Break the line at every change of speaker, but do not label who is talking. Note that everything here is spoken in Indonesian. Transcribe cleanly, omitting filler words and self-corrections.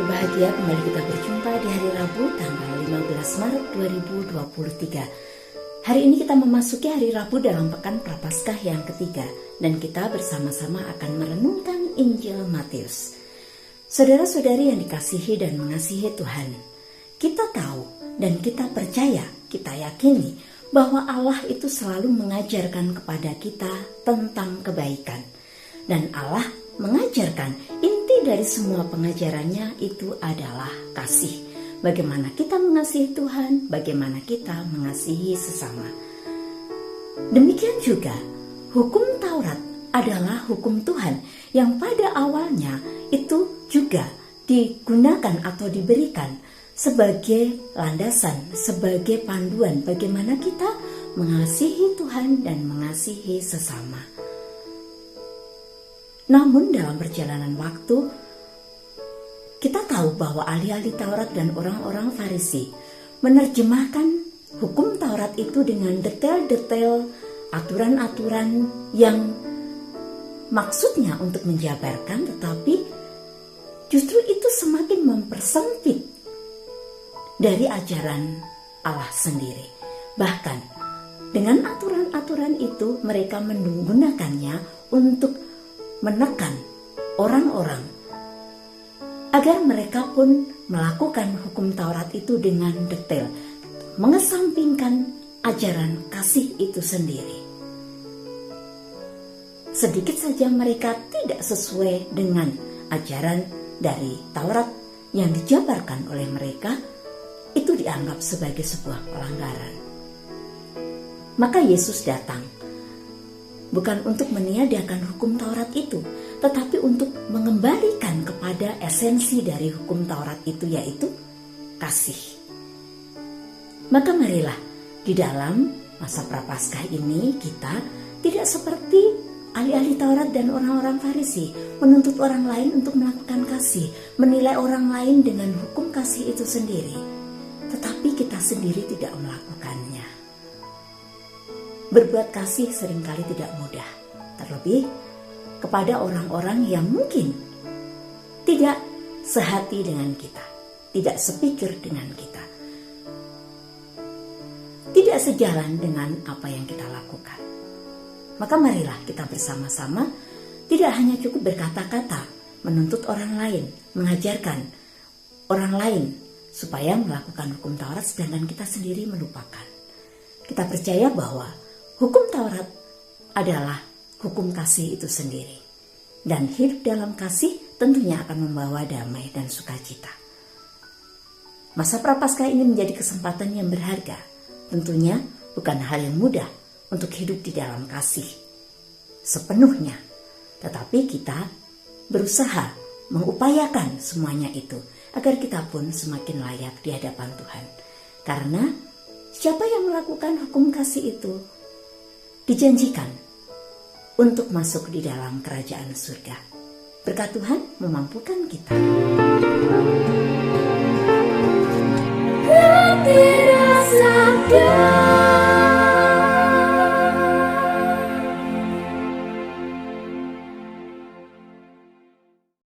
berbahagia, kembali kita berjumpa di hari Rabu tanggal 15 Maret 2023. Hari ini kita memasuki hari Rabu dalam pekan Prapaskah yang ketiga, dan kita bersama-sama akan merenungkan Injil Matius. Saudara-saudari yang dikasihi dan mengasihi Tuhan, kita tahu dan kita percaya, kita yakini bahwa Allah itu selalu mengajarkan kepada kita tentang kebaikan. Dan Allah mengajarkan inti dari semua pengajarannya itu adalah kasih. Bagaimana kita mengasihi Tuhan, bagaimana kita mengasihi sesama. Demikian juga, hukum Taurat adalah hukum Tuhan yang pada awalnya itu juga digunakan atau diberikan sebagai landasan, sebagai panduan bagaimana kita mengasihi Tuhan dan mengasihi sesama. Namun dalam perjalanan waktu, kita tahu bahwa ahli-ahli Taurat dan orang-orang Farisi menerjemahkan hukum Taurat itu dengan detail-detail aturan-aturan yang maksudnya untuk menjabarkan, tetapi justru itu semakin mempersempit dari ajaran Allah sendiri. Bahkan dengan aturan-aturan itu mereka menggunakannya untuk menekan orang-orang agar mereka pun melakukan hukum Taurat itu dengan detail, mengesampingkan ajaran kasih itu sendiri. Sedikit saja mereka tidak sesuai dengan ajaran dari Taurat yang dijabarkan oleh mereka, itu dianggap sebagai sebuah pelanggaran. Maka Yesus datang bukan untuk meniadakan hukum Taurat itu, tetapi untuk mengembalikan kepada esensi dari hukum Taurat itu, yaitu kasih. Maka marilah di dalam masa Prapaskah ini kita tidak seperti ahli-ahli Taurat dan orang-orang Farisi menuntut orang lain untuk melakukan kasih, menilai orang lain dengan hukum kasih itu sendiri, tetapi kita sendiri tidak melakukannya. Berbuat kasih seringkali tidak mudah, terlebih kepada orang-orang yang mungkin tidak sehati dengan kita, tidak sepikir dengan kita, tidak sejalan dengan apa yang kita lakukan. Maka marilah kita bersama-sama tidak hanya cukup berkata-kata, menuntut orang lain, mengajarkan orang lain supaya melakukan hukum Taurat, sedangkan kita sendiri melupakan. Kita percaya bahwa hukum Taurat adalah hukum kasih itu sendiri. Dan hidup dalam kasih tentunya akan membawa damai dan sukacita. Masa Prapaskah ini menjadi kesempatan yang berharga. Tentunya bukan hal yang mudah untuk hidup di dalam kasih sepenuhnya. Tetapi kita berusaha mengupayakan semuanya itu agar kita pun semakin layak di hadapan Tuhan. Karena siapa yang melakukan hukum kasih itu dijanjikan untuk masuk di dalam kerajaan surga. Berkat Tuhan memampukan kita.